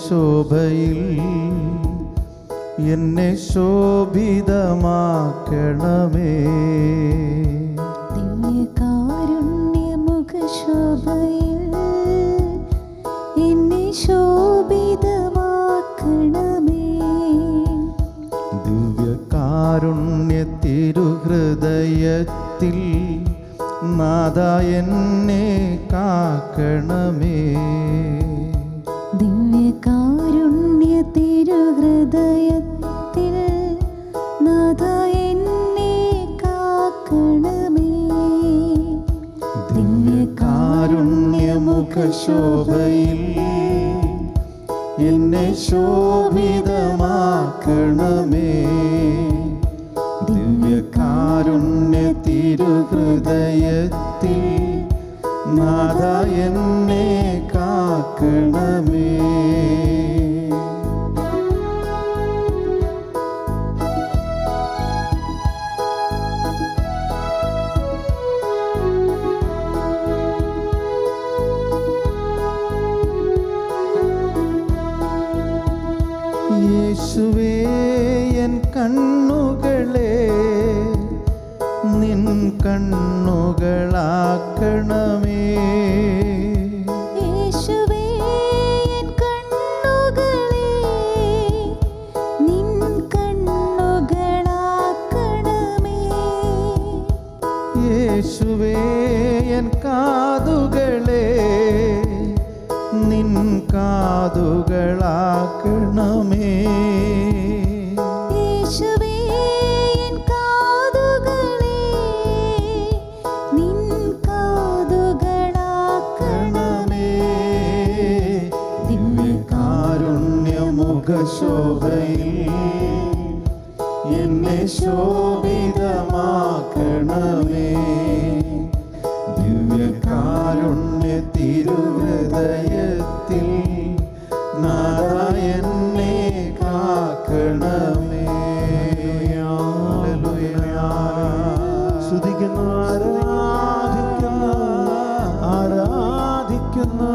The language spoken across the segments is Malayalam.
മുഖശോഭയിൽ എന്നെ ശോഭിതമാക്കണമേ. ദിവ്യകാരുണ്യ മുഖശോഭയിൽ എന്നെ ശോഭിതമാക്കണമേ. ദിവ്യകാരുണ്യ തിരുഹൃദയത്തിൽ നാഥാ എന്നെ കാക്കണമേ. ദിവ്യകാരുണ്യ തിരുഹൃദയത്തിൽ നാഥാ എന്നെ കാക്കണമേ. ദിവ്യകാരുണ്യ മുഖശോഭയിൽ എന്നെ ശോഭിതമാക്കണമേ. ദിവ്യകാരുണ്യ തിരുഹൃദയത്തിൽ നാഥാ എന്നെ കാക്കണമേ. യേശുവേ എൻ കണ്ണുകളെ നിൻ കണ്ണുകളാക്കണമേ. യേശുവേ എൻ കണ്ണുകളെ നിൻ കണ്ണുകളാക്കണമേ. യേശുവേ എൻ കാതുകളെ നിൻ കാതുകളാക്കണമേ. യേശുവേ എൻ കാതുകളെ നിൻ കാതുകളാക്കണമേ. ദിവ്യകാരുണ്യ മുഖശോഭയിൽ എന്നെ ശോഭിതമാക്കണമേ. ദിവ്യകാരുണ്യ തിരുഹൃദയത്തിൽ നാഥാ എന്നെ കാക്കണമേ. സ്തുതിക്കുന്നു, ആരാധിക്കുന്നു, ആരാധിക്കുന്നു,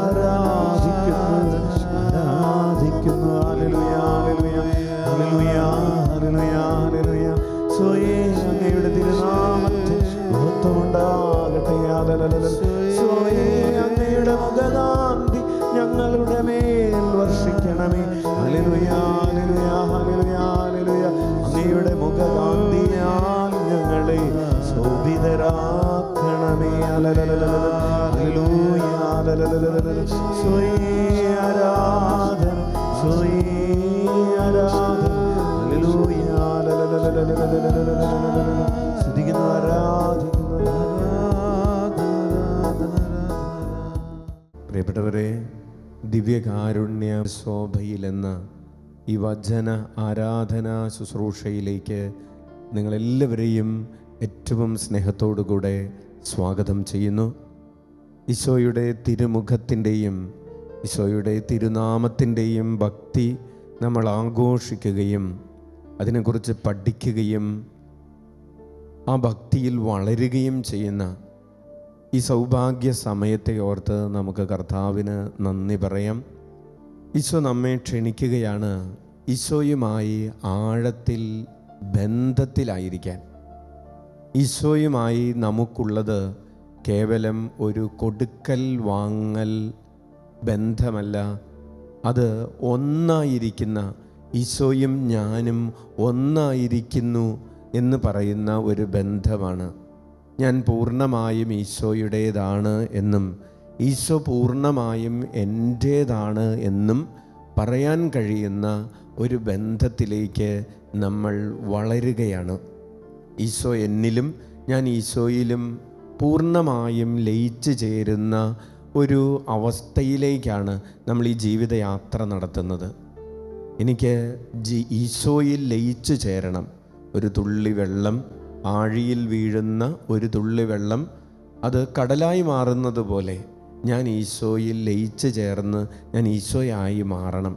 ആരാധിക്കുന്നു, ആരാധിക്കുന്നു. Hallelujah, hallelujah, hallelujah, hallelujah. സ്വയേ അങ്ങയുടെ തിരുനാമത്തിൽ മഹത്വമുണ്ടാകട്ടെ. സ്വയേ അങ്ങയുടെ മുഖകാന്തി ഞങ്ങളുടെ മേൽ വർഷിക്കണമേ. Hallelujah, hallelujah, hallelujah, hallelujah. അങ്ങയുടെ മുഖകാന്തിയാൽ ഞങ്ങളെ ശോഭിതരാക്കണമേ. Hallelujah, hallelujah. സ്വയേ ആരാധന, സ്വയേ ആരാധന. Hallelujah, hallelujah. സ്തുതിക്കുന്നു, ആരാധിക്കുന്നു. പ്രിയപ്പെട്ടവരെ, ദിവ്യകാരുണ്യ ശോഭയിലെന്ന ഈ വചന ആരാധനാ ശുശ്രൂഷയിലേക്ക് നിങ്ങളെല്ലാവരെയും ഏറ്റവും സ്നേഹത്തോടുകൂടെ സ്വാഗതം ചെയ്യുന്നു. ഈശോയുടെ തിരുമുഖത്തിൻ്റെയും ഈശോയുടെ തിരുനാമത്തിൻ്റെയും ഭക്തി നമ്മൾ ആഘോഷിക്കുകയും അതിനെക്കുറിച്ച് പഠിക്കുകയും ആ ഭക്തിയിൽ വളരുകയും ചെയ്യുന്ന ഈ സൗഭാഗ്യ സമയത്തെ ഓർത്ത് നമുക്ക് കർത്താവിന് നന്ദി പറയാം. ഈശോ നമ്മെ ക്ഷണിക്കുകയാണ് ഈശോയുമായി ആഴത്തിൽ ബന്ധത്തിലായിരിക്കാൻ. ഈശോയുമായി നമുക്കുള്ളത് കേവലം ഒരു കൊടുക്കൽ വാങ്ങൽ ബന്ധമല്ല, അത് ഒന്നായിരിക്കുന്ന, ഈശോയും ഞാനും ഒന്നായിരിക്കുന്നു എന്ന് പറയുന്ന ഒരു ബന്ധമാണ്. ഞാൻ പൂർണ്ണമായും ഈശോയുടേതാണ് എന്നും ഈശോ പൂർണ്ണമായും എൻ്റേതാണ് എന്നും പറയാൻ കഴിയുന്ന ഒരു ബന്ധത്തിലേക്ക് നമ്മൾ വളരുകയാണ്. ഈശോ എന്നിലും ഞാൻ ഈശോയിലും പൂർണ്ണമായും ലയിച്ചു ചേരുന്ന ഒരു അവസ്ഥയിലേക്കാണ് നമ്മൾ ഈ ജീവിതയാത്ര നടത്തുന്നത്. എനിക്ക് ഈശോയിൽ ലയിച്ചു ചേരണം. ഒരു തുള്ളി വെള്ളം, ആഴിയിൽ വീഴുന്ന ഒരു തുള്ളി വെള്ളം, അത് കടലായി മാറുന്നത് പോലെ ഞാൻ ഈശോയിൽ ലയിച്ചു ചേർന്ന് ഞാൻ ഈശോയായി മാറണം.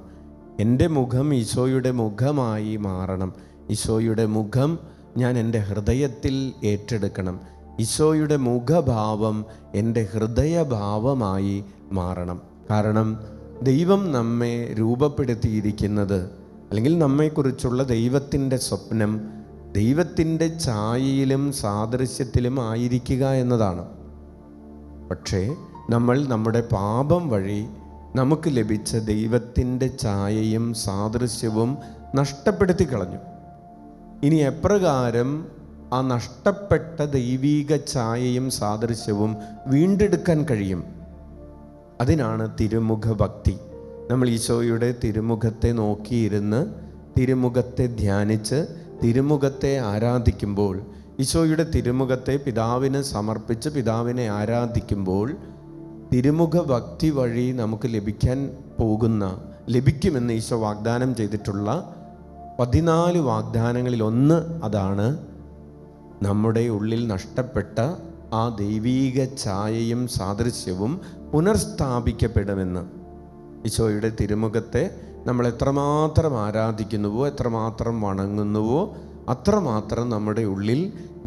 എൻ്റെ മുഖം ഈശോയുടെ മുഖമായി മാറണം. ഈശോയുടെ മുഖം ഞാൻ എൻ്റെ ഹൃദയത്തിൽ ഏറ്റെടുക്കണം. ഈശോയുടെ മുഖഭാവം എൻ്റെ ഹൃദയഭാവമായി മാറണം. കാരണം ദൈവം നമ്മെ രൂപപ്പെടുത്തിയിരിക്കുന്നത്, അല്ലെങ്കിൽ നമ്മെക്കുറിച്ചുള്ള ദൈവത്തിൻ്റെ സ്വപ്നം ദൈവത്തിൻ്റെ ഛായയിലും സാദൃശ്യത്തിലും ആയിരിക്കുക എന്നതാണ്. പക്ഷേ നമ്മൾ നമ്മുടെ പാപം വഴി നമുക്ക് ലഭിച്ച ദൈവത്തിൻ്റെ ഛായയും സാദൃശ്യവും നഷ്ടപ്പെടുത്തി കളഞ്ഞു. ഇനി എപ്രകാരം ആ നഷ്ടപ്പെട്ട ദൈവീക ഛായയും സാദൃശ്യവും വീണ്ടെടുക്കാൻ കഴിയും? അതിനാണ് തിരുമുഖ ഭക്തി. നമ്മൾ ഈശോയുടെ തിരുമുഖത്തെ നോക്കിയിരുന്ന് തിരുമുഖത്തെ ധ്യാനിച്ച് തിരുമുഖത്തെ ആരാധിക്കുമ്പോൾ, ഈശോയുടെ തിരുമുഖത്തെ പിതാവിന് സമർപ്പിച്ച് പിതാവിനെ ആരാധിക്കുമ്പോൾ, തിരുമുഖ ഭക്തി വഴി നമുക്ക് ലഭിക്കുമെന്ന് ഈശോ വാഗ്ദാനം ചെയ്തിട്ടുള്ള 14 വാഗ്ദാനങ്ങളിൽ ഒന്ന് അതാണ്. നമ്മുടെ ഉള്ളിൽ നഷ്ടപ്പെട്ട ആ ദൈവീക ഛായയും സാദൃശ്യവും പുനർസ്ഥാപിക്കപ്പെടുമെന്ന്. ഈശോയുടെ തിരുമുഖത്തെ നമ്മൾ എത്രമാത്രം ആരാധിക്കുന്നുവോ, എത്രമാത്രം വണങ്ങുന്നുവോ, അത്രമാത്രം നമ്മുടെ ഉള്ളിൽ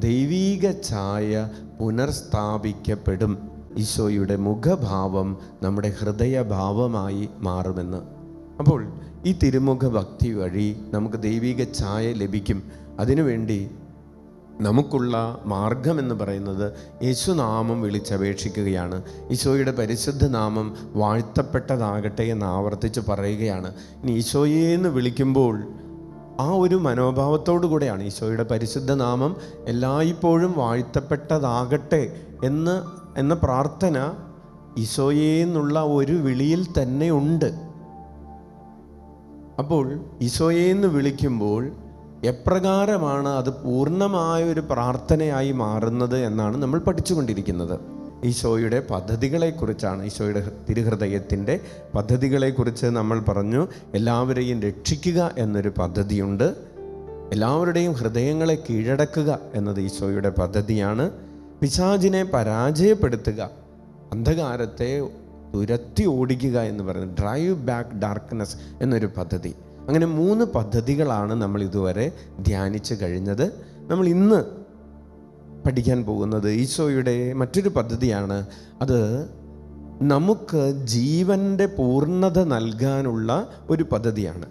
ദൈവീക ഛായ പുനർസ്ഥാപിക്കപ്പെടും. ഈശോയുടെ മുഖഭാവം നമ്മുടെ ഹൃദയഭാവമായി മാറുമെന്ന്. അപ്പോൾ ഈ തിരുമുഖ ഭക്തി വഴി നമുക്ക് ദൈവിക ഛായ ലഭിക്കും. അതിനുവേണ്ടി നമുക്കുള്ള മാർഗമെന്ന് പറയുന്നത് യേശുനാമം വിളിച്ചപേക്ഷിക്കുകയാണ്. ഈശോയുടെ പരിശുദ്ധ നാമം വാഴ്ത്തപ്പെട്ടതാകട്ടെ എന്ന് ആവർത്തിച്ച് പറയുകയാണ്. ഇനി ഈശോയെന്ന് വിളിക്കുമ്പോൾ ആ ഒരു മനോഭാവത്തോടു കൂടെയാണ് ഈശോയുടെ പരിശുദ്ധ നാമം എല്ലായ്പ്പോഴും വാഴ്ത്തപ്പെട്ടതാകട്ടെ എന്ന പ്രാർത്ഥന ഈശോയെന്നുള്ള ഒരു വിളിയിൽ തന്നെ ഉണ്ട്. അപ്പോൾ ഈശോയെന്ന് വിളിക്കുമ്പോൾ എപ്രകാരമാണ് അത് പൂർണ്ണമായൊരു പ്രാർത്ഥനയായി മാറുന്നത് എന്നാണ് നമ്മൾ പഠിച്ചുകൊണ്ടിരിക്കുന്നത്. ഈശോയുടെ പദ്ധതികളെക്കുറിച്ചാണ്, ഈശോയുടെ തിരുഹൃദയത്തിൻ്റെ പദ്ധതികളെക്കുറിച്ച് നമ്മൾ പറഞ്ഞു. എല്ലാവരെയും രക്ഷിക്കുക എന്നൊരു പദ്ധതിയുണ്ട്. എല്ലാവരുടെയും ഹൃദയങ്ങളെ കീഴടക്കുക എന്നത് ഈശോയുടെ പദ്ധതിയാണ്. പിശാചിനെ പരാജയപ്പെടുത്തുക, അന്ധകാരത്തെ തുരത്തി ഓടിക്കുക എന്ന് പറയുന്നത് ഡ്രൈവ് ബാക്ക് ഡാർക്ക്നെസ് എന്നൊരു പദ്ധതി. അങ്ങനെ 3 പദ്ധതികളാണ് നമ്മൾ ഇതുവരെ ധ്യാനിച്ച് കഴിഞ്ഞത്. നമ്മൾ ഇന്ന് പഠിക്കാൻ പോകുന്നത് ഈശോയുടെ മറ്റൊരു പദ്ധതിയാണ്. അത് നമുക്ക് ജീവൻ്റെ പൂർണ്ണത നൽകാനുള്ള ഒരു പദ്ധതിയാണ്.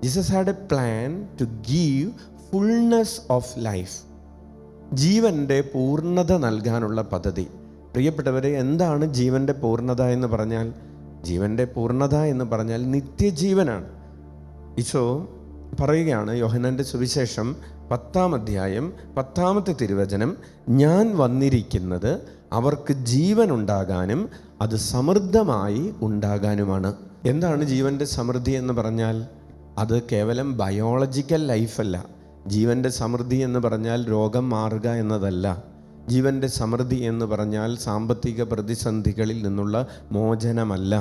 Jesus had a plan to give fullness of life. ജീവൻ്റെ പൂർണ്ണത നൽകാനുള്ള പദ്ധതി. പ്രിയപ്പെട്ടവരെ, എന്താണ് ജീവൻ്റെ പൂർണ്ണത എന്ന് പറഞ്ഞാൽ? ജീവൻ്റെ പൂർണ്ണത എന്ന് പറഞ്ഞാൽ നിത്യജീവനാണ്. ഈശോ പറയുകയാണ്, യോഹന്നാൻ്റെ സുവിശേഷം 10-ാം അധ്യായം 10-ാമത്തെ തിരുവചനം, ഞാൻ വന്നിരിക്കുന്നത് അവർക്ക് ജീവൻ ഉണ്ടാകാനും അത് സമൃദ്ധമായി ഉണ്ടാകാനുമാണ്. എന്താണ് ജീവൻ്റെ സമൃദ്ധി എന്ന് പറഞ്ഞാൽ? അത് കേവലം ബയോളജിക്കൽ ലൈഫല്ല. ജീവൻ്റെ സമൃദ്ധി എന്ന് പറഞ്ഞാൽ രോഗം മാറുക എന്നതല്ല. ജീവൻ്റെ സമൃദ്ധി എന്ന് പറഞ്ഞാൽ സാമ്പത്തിക പ്രതിസന്ധികളിൽ നിന്നുള്ള മോചനമല്ല.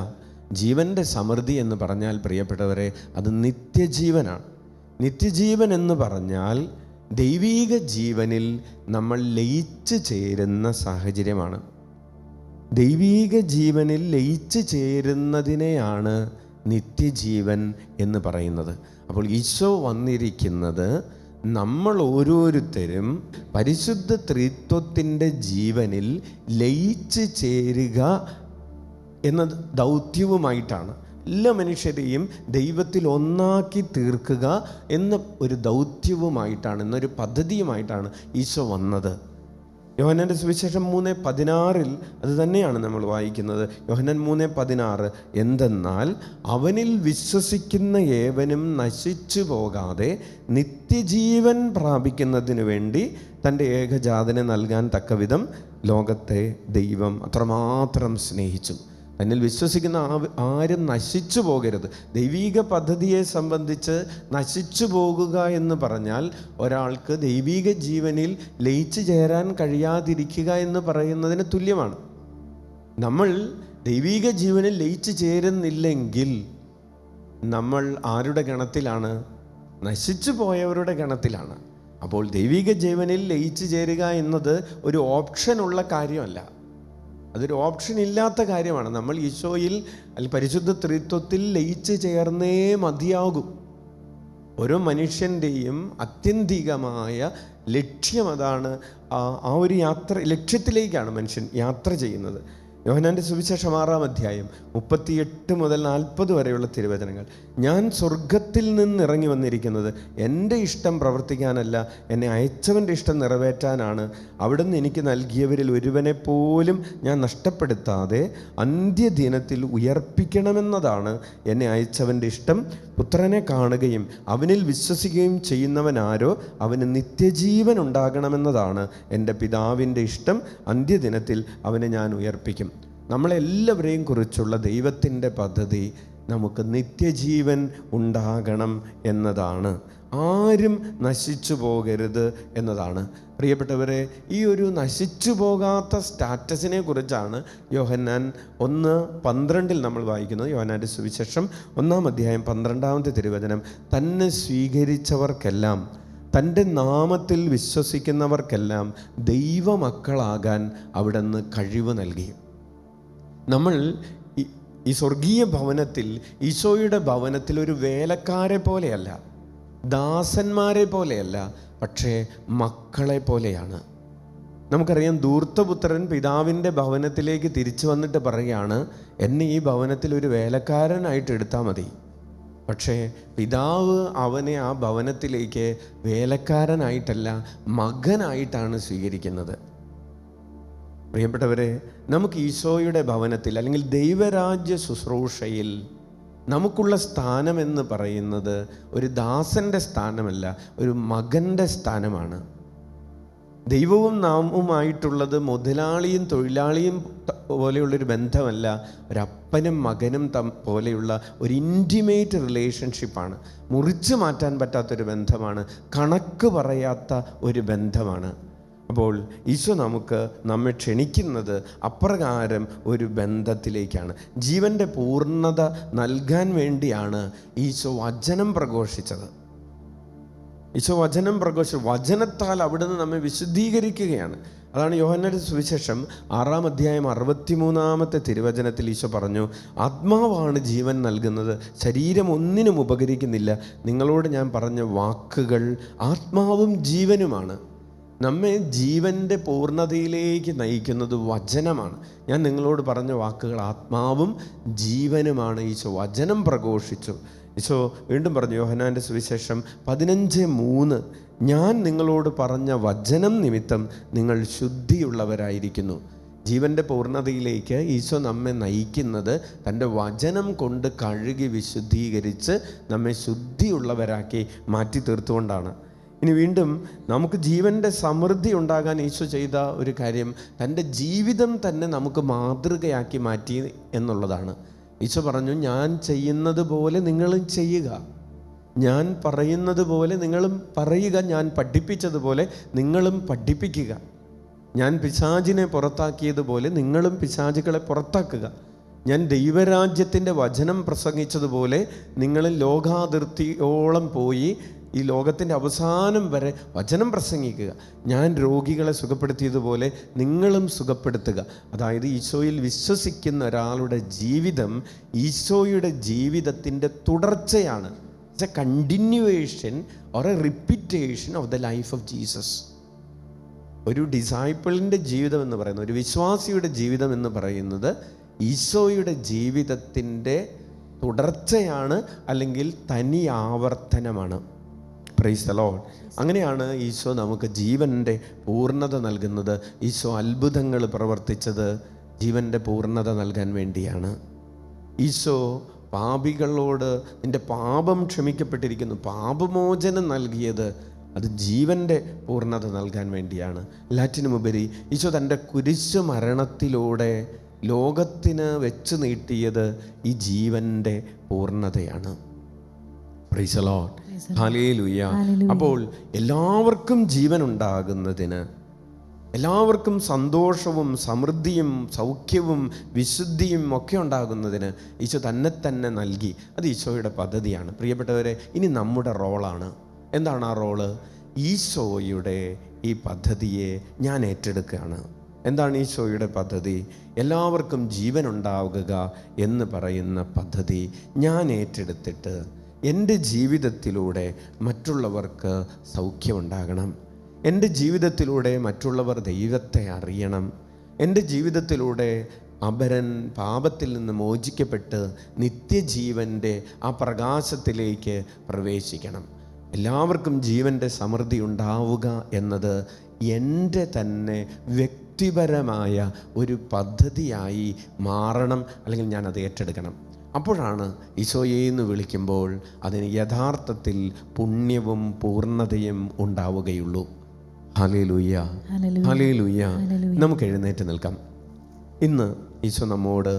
ജീവൻ്റെ സമൃദ്ധി എന്ന് പറഞ്ഞാൽ, പ്രിയപ്പെട്ടവരെ, അത് നിത്യജീവനാണ്. നിത്യജീവൻ എന്ന് പറഞ്ഞാൽ ദൈവീക ജീവനിൽ നമ്മൾ ലയിച്ചു ചേരുന്ന സാഹചര്യമാണ്. ദൈവീക ജീവനിൽ ലയിച്ചു ചേരുന്നതിനെയാണ് നിത്യജീവൻ എന്ന് പറയുന്നത്. അപ്പോൾ ഈശോ വന്നിരിക്കുന്നത് നമ്മൾ ഓരോരുത്തരും പരിശുദ്ധ ത്രിത്വത്തിൻ്റെ ജീവനിൽ ലയിച്ചു ചേരുക എന്ന ദൗത്യവുമായിട്ടാണ്. എല്ലാ മനുഷ്യരെയും ദൈവത്തിൽ ഒന്നാക്കി തീർക്കുക എന്ന ഒരു ദൗത്യവുമായിട്ടാണ്, എന്നൊരു പദ്ധതിയുമായിട്ടാണ് ഈശോ വന്നത്. യോഹന്നാൻ്റെ സുവിശേഷം 3:16 അത് തന്നെയാണ് നമ്മൾ വായിക്കുന്നത്. യോഹന്നാൻ 3:16, എന്തെന്നാൽ അവനിൽ വിശ്വസിക്കുന്ന ഏവനും നശിച്ചു പോകാതെ നിത്യജീവൻ പ്രാപിക്കുന്നതിന് വേണ്ടി തൻ്റെ ഏകജാതനെ നൽകാൻ തക്കവിധം ലോകത്തെ ദൈവം അത്രമാത്രം സ്നേഹിച്ചു. തന്നിൽ വിശ്വസിക്കുന്ന ആരും നശിച്ചു പോകരുത്. ദൈവീക പദ്ധതിയെ സംബന്ധിച്ച് നശിച്ചു പോകുക എന്ന് പറഞ്ഞാൽ ഒരാൾക്ക് ദൈവീക ജീവനിൽ ലയിച്ചു ചേരാൻ കഴിയാതിരിക്കുക എന്ന് പറയുന്നതിന് തുല്യമാണ്. നമ്മൾ ദൈവീക ജീവനിൽ ലയിച്ചു ചേരുന്നില്ലെങ്കിൽ നമ്മൾ ആരുടെ ഗണത്തിലാണ്? നശിച്ചു പോയവരുടെ ഗണത്തിലാണ്. അപ്പോൾ ദൈവീക ജീവനിൽ ലയിച്ചു ചേരുക എന്നത് ഒരു ഓപ്ഷനുള്ള കാര്യമല്ല, അതൊരു ഓപ്ഷൻ ഇല്ലാത്ത കാര്യമാണ്. നമ്മൾ ഈശോയിൽ പരിശുദ്ധ ത്രിത്വത്തിൽ ലയിച്ചു ചേർന്നേ മതിയാകും. ഓരോ മനുഷ്യൻ്റെയും ആത്യന്തികമായ ലക്ഷ്യം അതാണ്. ആ ഒരു ലക്ഷ്യത്തിലേക്കാണ് മനുഷ്യൻ യാത്ര ചെയ്യുന്നത്. യോഹന്നാൻ്റെ സുവിശേഷം 6-ാം അധ്യായം 38 മുതൽ 40 വരെയുള്ള തിരുവചനങ്ങൾ. ഞാൻ സ്വർഗത്തിൽ നിന്ന് ഇറങ്ങി വന്നിരിക്കുന്നത് എൻ്റെ ഇഷ്ടം പ്രവർത്തിക്കാനല്ല, എന്നെ അയച്ചവൻ്റെ ഇഷ്ടം നിറവേറ്റാനാണ്. അവിടുന്ന് എനിക്ക് നൽകിയവരിൽ ഒരുവനെ പോലും ഞാൻ നഷ്ടപ്പെടുത്താതെ അന്ത്യദിനത്തിൽ ഉയർപ്പിക്കണമെന്നതാണ് എന്നെ അയച്ചവൻ്റെ ഇഷ്ടം. പുത്രനെ കാണുകയും അവനിൽ വിശ്വസിക്കുകയും ചെയ്യുന്നവനാരോ അവന് നിത്യജീവൻ ഉണ്ടാകണമെന്നതാണ് എൻ്റെ പിതാവിൻ്റെ ഇഷ്ടം. അന്ത്യദിനത്തിൽ അവനെ ഞാൻ ഉയർപ്പിക്കും. നമ്മളെല്ലാവരെയും കുറിച്ചുള്ള ദൈവത്തിൻ്റെ പദ്ധതി നമുക്ക് നിത്യജീവൻ ഉണ്ടാകണം എന്നതാണ്. ആരും നശിച്ചു പോകരുത് എന്നതാണ്. പ്രിയപ്പെട്ടവരെ, ഈ ഒരു നശിച്ചു പോകാത്ത സ്റ്റാറ്റസിനെ കുറിച്ചാണ് യോഹന്നാൻ 1:12 നമ്മൾ വായിക്കുന്നത്. യോഹന്നാൻ്റെ സുവിശേഷം 1-ാം അധ്യായം 12-ാമത്തെ തിരുവചനം. തന്നെ സ്വീകരിച്ചവർക്കെല്ലാം, തൻ്റെ നാമത്തിൽ വിശ്വസിക്കുന്നവർക്കെല്ലാം ദൈവമക്കളാകാൻ അവിടുന്ന് കഴിവ് നൽകി. നമ്മൾ ഈ സ്വർഗീയ ഭവനത്തിൽ, ഈശോയുടെ ഭവനത്തിൽ ഒരു വേലക്കാരെ പോലെയല്ല, ദാസന്മാരെ പോലെയല്ല, പക്ഷേ മക്കളെ പോലെയാണ്. നമുക്കറിയാം, ധൂർത്തപുത്രൻ പിതാവിൻ്റെ ഭവനത്തിലേക്ക് തിരിച്ചു വന്നിട്ട് പറയുകയാണ്, എന്നെ ഈ ഭവനത്തിൽ ഒരു വേലക്കാരനായിട്ട് എടുത്താൽ മതി. പക്ഷേ പിതാവ് അവനെ ആ ഭവനത്തിലേക്ക് വേലക്കാരനായിട്ടല്ല, മകനായിട്ടാണ് സ്വീകരിക്കുന്നത്. പ്രിയപ്പെട്ടവരെ, നമുക്ക് ഈശോയുടെ ഭവനത്തിൽ അല്ലെങ്കിൽ ദൈവരാജ്യ ശുശ്രൂഷയിൽ നമുക്കുള്ള സ്ഥാനമെന്ന് പറയുന്നത് ഒരു ദാസൻ്റെ സ്ഥാനമല്ല, ഒരു മകൻ്റെ സ്ഥാനമാണ്. ദൈവവും നാമുമായിട്ടുള്ളത് മുതലാളിയും തൊഴിലാളിയും പോലെയുള്ളൊരു ബന്ധമല്ല, ഒരപ്പനും മകനും പോലെയുള്ള ഒരു ഇൻറ്റിമേറ്റ് റിലേഷൻഷിപ്പാണ്. മുറിച്ചു മാറ്റാൻ പറ്റാത്തൊരു ബന്ധമാണ്, കണക്ക് പറയാത്ത ഒരു ബന്ധമാണ്. അപ്പോൾ ഈശോ നമ്മെ ക്ഷണിക്കുന്നത് അപ്രകാരം ഒരു ബന്ധത്തിലേക്കാണ്. ജീവൻ്റെ പൂർണ്ണത നൽകാൻ വേണ്ടിയാണ് ഈശോ വചനം പ്രഘോഷിച്ചത്. ഈശോ വചനം പ്രഘോഷിച്ചു, വചനത്താൽ അവിടുന്ന് നമ്മെ വിശുദ്ധീകരിക്കുകയാണ്. അതാണ് യോഹന്നാൻ്റെ സുവിശേഷം 6-ാം അധ്യായം 63-ാമത്തെ തിരുവചനത്തിൽ ഈശോ പറഞ്ഞു, ആത്മാവാണ് ജീവൻ നൽകുന്നത്, ശരീരം ഒന്നിനും ഉപകരിക്കുന്നില്ല. നിങ്ങളോട് ഞാൻ പറഞ്ഞ വാക്കുകൾ ആത്മാവും ജീവനുമാണ്. നമ്മെ ജീവൻ്റെ പൂർണ്ണതയിലേക്ക് നയിക്കുന്നത് വചനമാണ്. ഞാൻ നിങ്ങളോട് പറഞ്ഞ വാക്കുകൾ ആത്മാവും ജീവനുമാണ്. ഈശോ വചനം പ്രഘോഷിച്ചു. ഈശോ വീണ്ടും പറഞ്ഞു, യോഹന്നാൻ്റെ സുവിശേഷം 15:3, ഞാൻ നിങ്ങളോട് പറഞ്ഞ വചനം നിമിത്തം നിങ്ങൾ ശുദ്ധിയുള്ളവരായിരിക്കുന്നു. ജീവൻ്റെ പൂർണ്ണതയിലേക്ക് ഈശോ നമ്മെ നയിക്കുന്നത് തൻ്റെ വചനം കൊണ്ട് കഴുകി വിശുദ്ധീകരിച്ച് നമ്മെ ശുദ്ധിയുള്ളവരാക്കി മാറ്റി തീർത്തുകൊണ്ടാണ്. ഇനി വീണ്ടും നമുക്ക് ജീവൻ്റെ സമൃദ്ധി ഉണ്ടാകാൻ ഈശോ ചെയ്ത ഒരു കാര്യം തൻ്റെ ജീവിതം തന്നെ നമുക്ക് മാതൃകയാക്കി മാറ്റി എന്നുള്ളതാണ്. ഈശോ പറഞ്ഞു, ഞാൻ ചെയ്യുന്നത് പോലെ നിങ്ങളും ചെയ്യുക, ഞാൻ പറയുന്നത് പോലെ നിങ്ങളും പറയുക, ഞാൻ പഠിപ്പിച്ചതുപോലെ നിങ്ങളും പഠിപ്പിക്കുക, ഞാൻ പിശാചിനെ പുറത്താക്കിയതുപോലെ നിങ്ങളും പിശാചുകളെ പുറത്താക്കുക, ഞാൻ ദൈവരാജ്യത്തിൻ്റെ വചനം പ്രസംഗിച്ചതുപോലെ നിങ്ങളും ലോകാതിർത്തിയോളം പോയി ഈ ലോകത്തിൻ്റെ അവസാനം വരെ വചനം പ്രസംഗിക്കുക, ഞാൻ രോഗികളെ സുഖപ്പെടുത്തിയതുപോലെ നിങ്ങളും സുഖപ്പെടുത്തുക. അതായത് ഈശോയിൽ വിശ്വസിക്കുന്ന ഒരാളുടെ ജീവിതം ഈശോയുടെ ജീവിതത്തിൻ്റെ തുടർച്ചയാണ്. It's A continuation or A repetition of the life of Jesus. ഒരു ഡിസൈപ്പിളിൻ്റെ ജീവിതം എന്ന് പറയുന്നത്, ഒരു വിശ്വാസിയുടെ ജീവിതം എന്ന് പറയുന്നത് ഈശോയുടെ ജീവിതത്തിൻ്റെ തുടർച്ചയാണ്, അല്ലെങ്കിൽ തനി ആവർത്തനമാണ്. Price the Lord. അങ്ങനെയാണ് ഈശോ നമുക്ക് ജീവൻ്റെ പൂർണ്ണത നൽകുന്നത്. ഈശോ അത്ഭുതങ്ങൾ പ്രവർത്തിച്ചത് ജീവൻ്റെ പൂർണ്ണത നൽകാൻ വേണ്ടിയാണ്. ഈശോ പാപികളോട് നിൻ്റെ പാപം ക്ഷമിക്കപ്പെട്ടിരിക്കുന്നു, പാപമോചനം നൽകിയത് അത് ജീവൻ്റെ പൂർണ്ണത നൽകാൻ വേണ്ടിയാണ്. എല്ലാറ്റിനുമുപരി ഈശോ തൻ്റെ കുരിശു മരണത്തിലൂടെ ലോകത്തിന് വെച്ച് നീട്ടിയത് ഈ ജീവൻ്റെ പൂർണ്ണതയാണ്. Praise the lord. ഹല്ലേലൂയ. അപ്പോൾ എല്ലാവർക്കും ജീവൻ ഉണ്ടാകുന്നതിന്, എല്ലാവർക്കും സന്തോഷവും സമൃദ്ധിയും സൗഖ്യവും വിശുദ്ധിയും ഒക്കെ ഉണ്ടാകുന്നതിന് ഈശോ തന്നെ നൽകി. അത് ഈശോയുടെ പദ്ധതിയാണ്. പ്രിയപ്പെട്ടവരെ, ഇനി നമ്മുടെ റോളാണ്. എന്താണ് ആ റോള്? ഈശോയുടെ ഈ പദ്ധതിയെ ഞാൻ ഏറ്റെടുക്കുകയാണ്. എന്താണ് ഈശോയുടെ പദ്ധതി? എല്ലാവർക്കും ജീവൻ ഉണ്ടാവുക എന്ന് പറയുന്ന പദ്ധതി ഞാൻ ഏറ്റെടുത്തിട്ട് എൻ്റെ ജീവിതത്തിലൂടെ മറ്റുള്ളവർക്ക് സൗഖ്യമുണ്ടാകണം. എൻ്റെ ജീവിതത്തിലൂടെ മറ്റുള്ളവർ ദൈവത്തെ അറിയണം. എൻ്റെ ജീവിതത്തിലൂടെ അപരൻ പാപത്തിൽ നിന്ന് മോചിക്കപ്പെട്ട് നിത്യജീവൻ്റെ ആ പ്രകാശത്തിലേക്ക് പ്രവേശിക്കണം. എല്ലാവർക്കും ജീവൻ്റെ സമൃദ്ധി ഉണ്ടാവുക എന്നത് എൻ്റെ തന്നെ വ്യക്തിപരമായ ഒരു പദ്ധതിയായി മാറണം, അല്ലെങ്കിൽ ഞാനത് ഏറ്റെടുക്കണം. അപ്പോഴാണ് ഈശോയെ എന്ന് വിളിക്കുമ്പോൾ അതിന് യഥാർത്ഥത്തിൽ പുണ്യവും പൂർണ്ണതയും ഉണ്ടാവുകയുള്ളൂ. Hallelujah, hallelujah. നമുക്ക് എഴുന്നേറ്റ് നിൽക്കാം. ഇന്ന് ഈശോ നമ്മോട്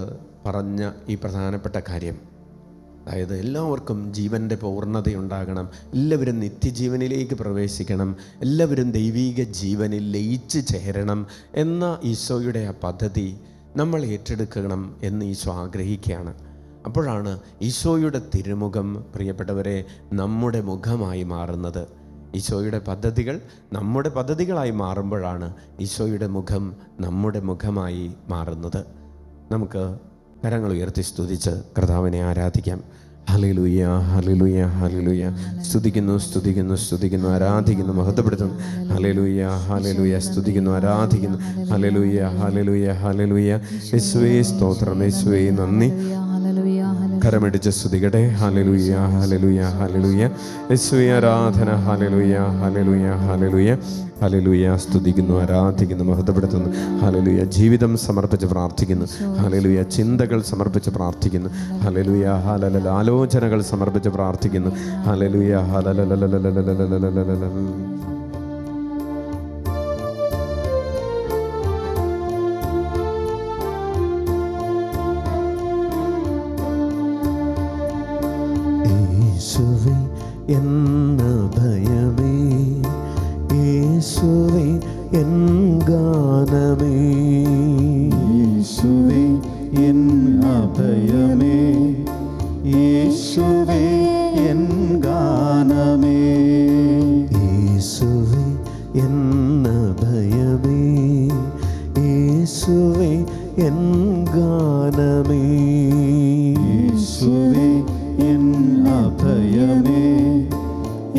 പറഞ്ഞ ഈ പ്രധാനപ്പെട്ട കാര്യം, അതായത് എല്ലാവർക്കും ജീവൻ്റെ പൂർണ്ണതയുണ്ടാകണം, എല്ലാവരും നിത്യജീവനിലേക്ക് പ്രവേശിക്കണം, എല്ലാവരും ദൈവീക ജീവനിൽ ലയിച്ച് ചേരണം എന്ന ഈശോയുടെ ആ പദ്ധതി നമ്മൾ ഏറ്റെടുക്കണം എന്ന് ഈശോ ആഗ്രഹിക്കുകയാണ്. അപ്പോഴാണ് ഈശോയുടെ തിരുമുഖം, പ്രിയപ്പെട്ടവരെ, നമ്മുടെ മുഖമായി മാറുന്നത്. ഈശോയുടെ പദ്ധതികൾ നമ്മുടെ പദ്ധതികളായി മാറുമ്പോഴാണ് ഈശോയുടെ മുഖം നമ്മുടെ മുഖമായി മാറുന്നത്. നമുക്ക് കരങ്ങൾ ഉയർത്തി സ്തുതിച്ച് കർത്താവിനെ ആരാധിക്കാം. Hallelujah, hallelujah, hallelujah. സ്തുതിക്കുന്നു, സ്തുതിക്കുന്നു, സ്തുതിക്കുന്നു, ആരാധിക്കുന്നു, മഹത്വപ്പെടുത്തുന്നു. Hallelujah, hallelujah. സ്തുതിക്കുന്നു, ആരാധിക്കുന്നു. Hallelujah, hallelujah, hallelujah. യേശുവേ സ്തോത്രം, യേശുവേ നന്ദി. കരമടിച്ച് സ്തുതിക്കട്ടെ. Hallelujah, hallelujah, hallelujah. യേശുവേ ആരാധന. Hallelujah, hallelujah, hallelujah, hallelujah. സ്തുതിക്കുന്നു, ആരാധിക്കുന്നു, മഹത്വപ്പെടുത്തുന്നു. ഹല്ലേലൂയ. ജീവിതം സമർപ്പിച്ച് പ്രാർത്ഥിക്കുന്നു. ഹല്ലേലൂയ. ചിന്തകൾ സമർപ്പിച്ച് പ്രാർത്ഥിക്കുന്നു. ഹല്ലേലൂയ. ഹല്ലേലൂയ. ആലോചനകൾ സമർപ്പിച്ച് പ്രാർത്ഥിക്കുന്നു. ഹല്ലേലൂയ. ഹല്ലേലൂയ. യേശുവേ എന്ന ഭയമേ, യേശുവേ എൻ ഗാനമേ, യേശുവേ എൻ അഭയമേ, യേശുവേ എൻ ഗാനമേ, യേശുവേ എന്ന ഭയമേ, യേശുവേ എൻ ഗാനമേ, യേശുവേ എൻ അഭയമേ,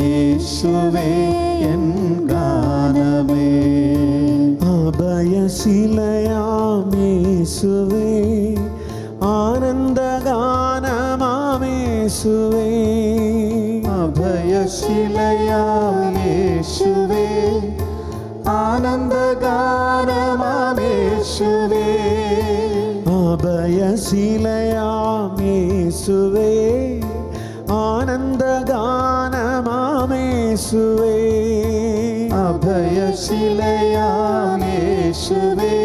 യേശുവേ എൻ ഗാനമേ, അഭയശിലയാമേശുവേ, ആനന്ദഗാനമാമേശുവേ, അഭയശിലയാം യേശുവേ, ആനന്ദഗാനമാമേശുവേ, അഭയശിലയാമേശുവേ, ആനന്ദഗാനമാമേശുവേ, അഭയശിലയാം യേശുവേ,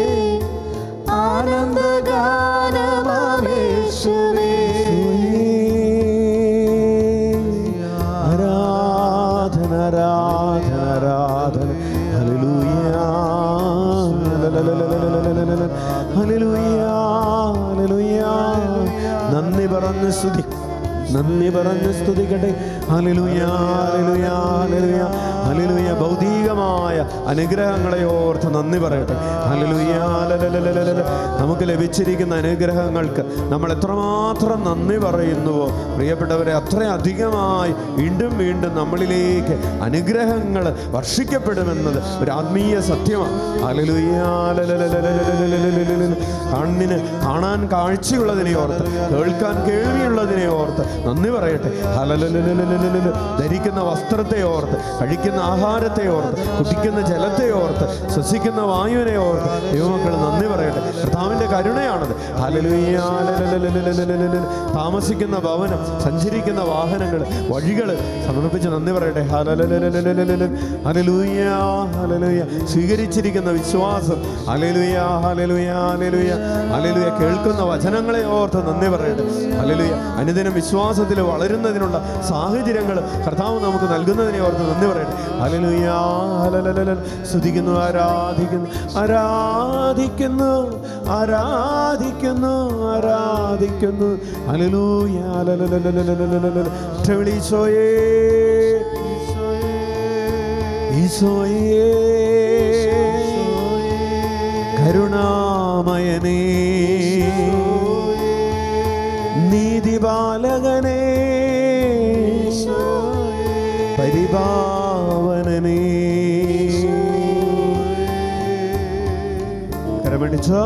ആനന്ദഗാനമാമേശുവേ, ആരാധന, ആരാധന, ആരാധന. Hallelujah, hallelujah, hallelujah. നന്ദി പറഞ്ഞ് സ്തുതി, നന്ദി പറഞ്ഞ് സ്തുതിക്കട്ടെ. Hallelujah, hallelujah, hallelujah, hallelujah. ഭൗതികമായ അനുഗ്രഹങ്ങളെ ഓർത്ത് നന്ദി പറയട്ടെ. Hallelujah, hallelujah. നമുക്ക് ലഭിച്ചിരിക്കുന്ന അനുഗ്രഹങ്ങൾക്ക് നമ്മൾ എത്രമാത്രം നന്ദി പറയുന്നുവോ, പ്രിയപ്പെട്ടവരെ, അത്രയധികമായി വീണ്ടും വീണ്ടും നമ്മളിലേക്ക് അനുഗ്രഹങ്ങൾ വർഷിക്കപ്പെടുമെന്നത് ഒരു ആത്മീയ സത്യമാണ്. Hallelujah, hallelujah. കണ്ണിന് കാണാൻ കാഴ്ചയുള്ളതിനെ ഓർത്ത്, കേൾക്കാൻ കേൾവിയുള്ളതിനെ ഓർത്ത് നന്ദി പറയട്ടെ. ഹല്ലേലൂയ. ധരിക്കുന്ന വസ്ത്രത്തെ ഓർത്ത്, കഴിക്കുന്ന ആഹാരത്തെ ഓർത്ത്, കുടിക്കുന്ന ജലത്തെ ഓർത്ത്, ശ്വസിക്കുന്ന വായുവിനെ ഓർത്ത് ദൈവമക്കൾ നന്ദി പറയട്ടെ. കർത്താവിൻ്റെ കരുണയാണത്. Hallelujah, hallelujah. താമസിക്കുന്ന ഭവനം, സഞ്ചരിക്കുന്ന വാഹനങ്ങൾ, വഴികൾ സമർപ്പിച്ച് നന്ദി പറയട്ടെ. Hallelujah, hallelujah, hallelujah. സ്വീകരിച്ചിരിക്കുന്ന വിശ്വാസം, ഹല്ലേലൂയ, ഹല്ലേലൂയ, ഹല്ലേലൂയ, ഹല്ലേലൂയ. കേൾക്കുന്ന വചനങ്ങളെ ഓർത്ത് നന്ദി പറയട്ടെ. ഹല്ലേലൂയ. അനുദിനം വിശ്വാസത്തിൽ വളരുന്നതിനുള്ള സാഹചര്യങ്ങൾ കർത്താവ് നമുക്ക് നൽകുന്നതിനെ ഓർത്ത് നന്ദി പറയട്ടെ. Hallelujah, hallelujah. സ്തുതിക്കുന്നു, ആരാധിക്കുന്നു, ആരാധിക്കുന്നു, ആരാധിക്കുന്നു, ആരാധിക്കുന്നു. Hallelujah, hallelujah. ഈശോയേ, ഈശോയേ, കരുണാമയനേ, നീതിപാലകനേ, പരിപാവനനേ. കരമടിച്ചോ?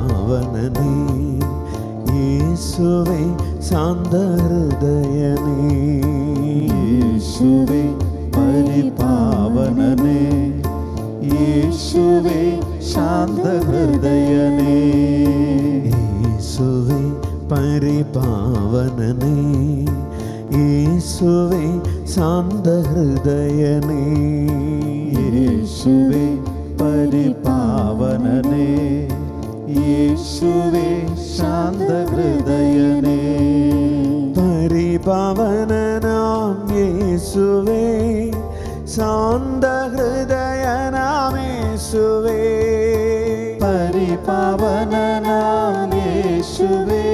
പരിപാവനനേ യേശുവേ ശാന്തഹൃദയനേ യേശുവേ പരിപാവനനേ യേശുവേ ശാന്തഹൃദയനേ യേശുവേ പരിപാവനനേ യേശുവേ ശാന്തഹൃദയനേ യേശുവേ പരിപാവനനേ യേശുവേ ശാന്തഹൃദയനേ പരിപാവനനാം യേശുവേ ശാന്തഹൃദയനാം യേശുവേ പരിപാവനനാം യേശുവേ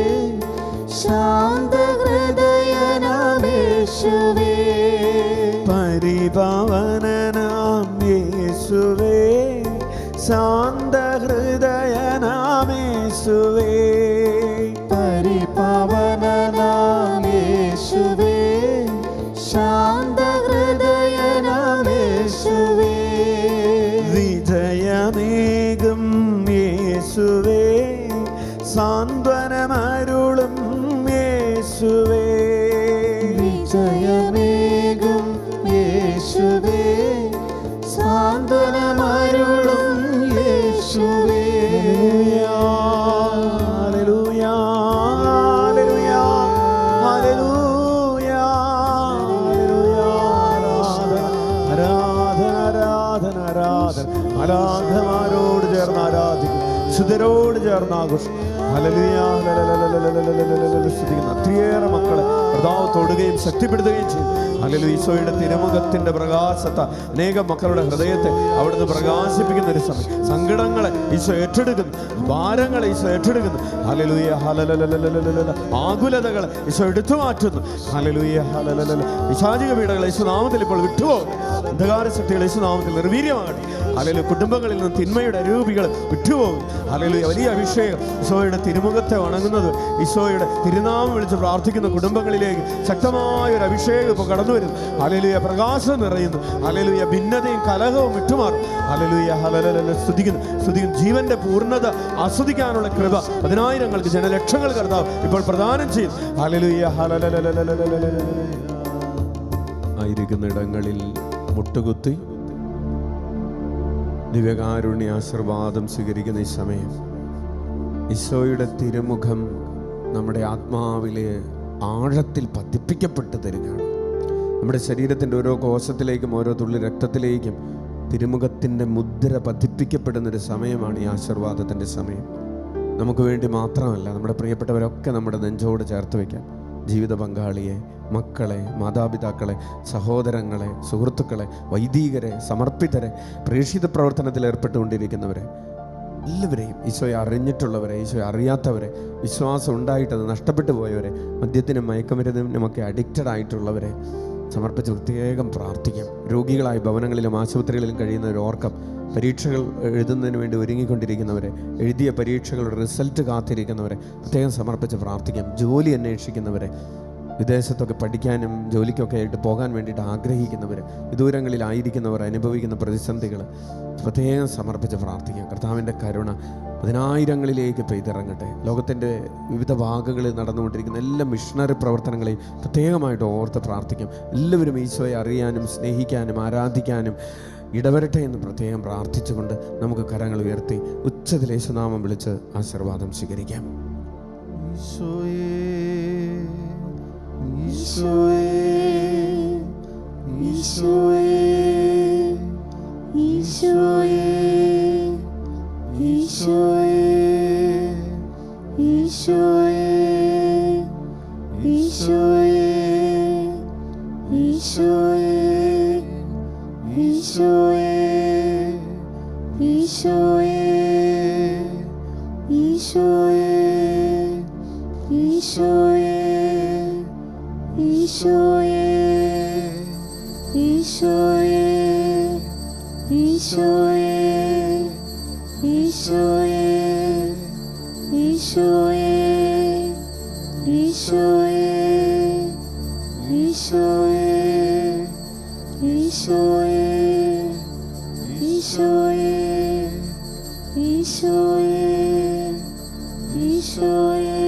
ശാന്തഹൃദയനാം യേശുവേ പരിപാവനനാം യേശുവേ ശാന്തഹൃദയനാം യേശുവേ പരിപാവനനാം യേശുവേ ശാന്തഹൃദയനാം യേശുവേ വിജയമേകും യേശുവേ സാന്ത്വനമരുളും യേശുവേ വിജയമേകും യേശുവേ സാന്ത്വനമരുളും യേശുവേ ഹല്ലേലൂയ ഹല്ലേലൂയ ഹല്ലേലൂയ ഹല്ലേലൂയ ആരാധന ആരാധന ആരാധനമാരോട് ചേർന്ന് ആരാധിക്കും ശുദ്ധരോട് ചേർന്ന് ആഘോഷം ഹല്ലേലൂയ സ്തുതിക്കുന്ന ഒത്തിരിയേറെ മക്കളെ കർത്താവ് തൊടുകയും ശക്തിപ്പെടുത്തുകയും ചെയ്യും ഹല്ലേലൂയ ഈശോയുടെ തിരുമുഖത്തിന്റെ പ്രകാശത്തെ അനേകം മക്കളുടെ ഹൃദയത്തെ അവിടുന്ന് പ്രകാശിപ്പിക്കുന്ന ഒരു സമയം സങ്കടങ്ങളെ ഈശോ ഏറ്റെടുക്കുന്നു ഭാരങ്ങളെ ഈശോ ഏറ്റെടുക്കുന്നു ഹല്ലേലൂയ ഹല്ലേലൂയ ആകുലതകളെ ഈശോ എടുത്തു മാറ്റുന്നു ഹല്ലേലൂയ ഹല്ലേലൂയ പിശാചിക പീഡകളെ ഈശോ നാമത്തിൽ ഇപ്പോൾ വിട്ടുപോകും അന്ധകാര ശക്തികൾ ഈശോ നാമത്തിൽ നിർവീര്യമാകട്ടെ ഹല്ലേലൂയ കുടുംബങ്ങളിൽ നിന്ന് തിന്മയുടെ അരൂപികൾ വിട്ടുപോകും ഹല്ലേലൂയ വലിയ അഭിഷേകം ഈശോയുടെ തിരുമുഖത്തെ വണങ്ങുന്നത് ഈശോയുടെ തിരുനാമം വിളിച്ച് പ്രാർത്ഥിക്കുന്ന കുടുംബങ്ങളിലേക്ക് ശക്തമായ ഒരു അഭിഷേകം ഇപ്പോൾ കടന്നു വരുന്നു ഹല്ലേലൂയ പ്രകാശം നിറയുന്നു ഹല്ലേലൂയ ഭിന്നതയും കലഹവും വിട്ടുമാറും ഹല്ലേലൂയ ഹല്ലേലൂയ സ്തുതിക്കുന്നു ജീവന്റെ പൂർണ്ണത ആസ്വദിക്കാനുള്ള കൃപ പതിനായിരങ്ങൾക്ക് ജനലക്ഷങ്ങൾ കർത്താവ് ഇപ്പോൾ പ്രദാനം ചെയ്യും ഹല്ലേലൂയ ഹല്ലേലൂയ ആയിരിക്കുന്ന ഇടങ്ങളിൽ മുട്ടുകുത്തി ദിവ്യകാരുണ്യ ആശീർവാദം സ്വീകരിക്കുന്ന ഈ സമയം ഈശോയുടെ തിരുമുഖം നമ്മുടെ ആത്മാവിലെ ആഴത്തിൽ പതിപ്പിക്കപ്പെട്ട് തരികയാണ്. നമ്മുടെ ശരീരത്തിൻ്റെ ഓരോ കോശത്തിലേക്കും ഓരോ തുള്ളി രക്തത്തിലേക്കും തിരുമുഖത്തിൻ്റെ മുദ്ര പതിപ്പിക്കപ്പെടുന്നൊരു സമയമാണ് ഈ ആശീർവാദത്തിൻ്റെ സമയം. നമുക്ക് വേണ്ടി മാത്രമല്ല, നമ്മുടെ പ്രിയപ്പെട്ടവരൊക്കെ നമ്മുടെ നെഞ്ചോട് ചേർത്ത് വയ്ക്കാം. ജീവിത പങ്കാളിയെ, മക്കളെ, മാതാപിതാക്കളെ, സഹോദരങ്ങളെ, സുഹൃത്തുക്കളെ, വൈദികരെ, സമർപ്പിതരെ, പ്രേക്ഷിത പ്രവർത്തനത്തിൽ ഏർപ്പെട്ടുകൊണ്ടിരിക്കുന്നവരെ എല്ലാവരെയും, ഈശോയെ അറിഞ്ഞിട്ടുള്ളവരെ, ഈശോയെ അറിയാത്തവരെ, വിശ്വാസം ഉണ്ടായിട്ടത് നഷ്ടപ്പെട്ടു പോയവരെ, മദ്യത്തിനും മയക്കുമരുന്നിനുമൊക്കെ അഡിക്റ്റഡ് ആയിട്ടുള്ളവരെ സമർപ്പിച്ച് പ്രത്യേകം പ്രാർത്ഥിക്കാം. രോഗികളായി ഭവനങ്ങളിലും ആശുപത്രികളിലും കഴിയുന്നവർ ഓർക്കാം. പരീക്ഷകൾ എഴുതുന്നതിന് വേണ്ടി ഒരുങ്ങിക്കൊണ്ടിരിക്കുന്നവരെ, എഴുതിയ പരീക്ഷകളുടെ റിസൾട്ട് കാത്തിരിക്കുന്നവരെ പ്രത്യേകം സമർപ്പിച്ച് പ്രാർത്ഥിക്കാം. ജോലി അന്വേഷിക്കുന്നവരെ, വിദേശത്തൊക്കെ പഠിക്കാനും ജോലിക്കൊക്കെ ആയിട്ട് പോകാൻ വേണ്ടിയിട്ട് ആഗ്രഹിക്കുന്നവർ, വിദൂരങ്ങളിലായിരിക്കുന്നവർ അനുഭവിക്കുന്ന പ്രതിസന്ധികൾ പ്രത്യേകം സമർപ്പിച്ച് പ്രാർത്ഥിക്കാം. കർത്താവിൻ്റെ കരുണ പതിനായിരങ്ങളിലേക്ക് പെയ്തിറങ്ങട്ടെ. ലോകത്തിൻ്റെ വിവിധ ഭാഗങ്ങളിൽ നടന്നുകൊണ്ടിരിക്കുന്ന എല്ലാ മിഷണറി പ്രവർത്തനങ്ങളെയും പ്രത്യേകമായിട്ട് ഓർത്ത് പ്രാർത്ഥിക്കാം. എല്ലാവരും ഈശോയെ അറിയാനും സ്നേഹിക്കാനും ആരാധിക്കാനും ഇടവരട്ടെ എന്ന് പ്രത്യേകം പ്രാർത്ഥിച്ചുകൊണ്ട് നമുക്ക് കരങ്ങൾ ഉയർത്തി ഉച്ചത്തിൽ യേശുനാമം വിളിച്ച് ആശീർവാദം സ്വീകരിക്കാം. ഈശോയേ